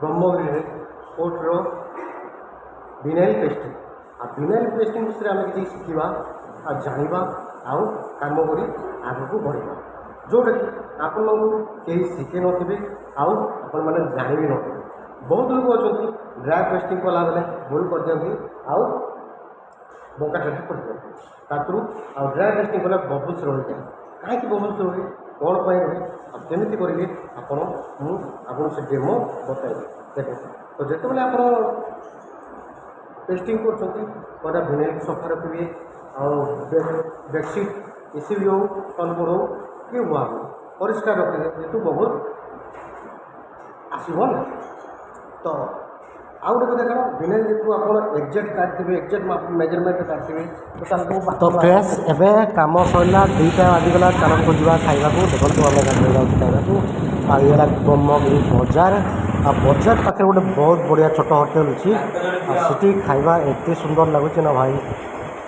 Brahmagiri कोर्टर vinyl pasting आ vinyl pasting विषय आम कि शिखा आ जाना आउ कम कर आगे बढ़ा जोटा कि आपण कहीं शिखे नथिबे आउ आपण मैंने जान भी नथिबे। बहुत लोग अच्छा ड्राई पेस्टिंग कला बेले भूल कर दिखती आउ बंका ट्रेड कर दिखती आ ड्राई पेस्टिंग कला बबल्स रही जाए कहीं बबल्स रही कौन पर रही आमती करेंगे आपड़ से डेमो बताइए देखो। तो जिते आप पेस्टिंग कर विनाइल सफा रखिए बेडसीट एसी भी हो कनपुर हो कि हुआ हो परिष्कार रखिए जेहतु बबल आसब ना। तो आउ गोटे कथा कौन विनाइल जो आप एक्जाक्ट काटते एक्जाक्ट मेजरमेंट काटते तो फ्रेंड्स एवं कम सरला 2टा बाजिगला चलन को जा खाइबा देखो आम खाइबा आईगला ब्रह्मगिरी बजार आ बजार पाखे गोटे बहुत बढ़िया छोट होटेल अच्छी खाइबा एत सुंदर लगुच ना भाई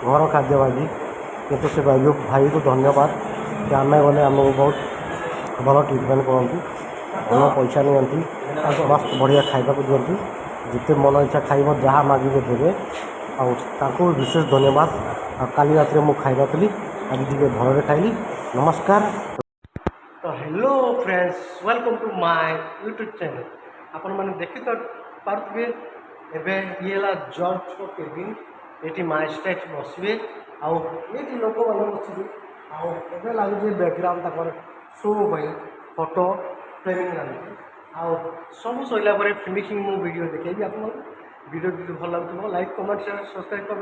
घर खाद्य भाई कितु से भाई को धन्यवाद कि आम गले आमको बहुत भल ट्रिटमेंट करती भल पैसा नियंती मस्त बढ़िया खाइबा दिखती जिते मन इच्छा खाइब जहाँ मागे देवे आपको विशेष धन्यवाद। काली रात में खाइबा आज टी भल खाइली नमस्कार। तो hello friends welcome to my YouTube channel आपण मैंने देखी तो पारे एवं ये जज को केबिन ये माजिस्ट्रेट बसवे आउ लोक मैंने बसवे आए लगुच बैकग्राउंड तक शो फोटो फ्रेमिंग लगे आउ सब सैला फिनिशिंग मु वीडियो देखेबी आप वीडियो भल लगे लाइक कमेंट शेयर सब्सक्राइब कर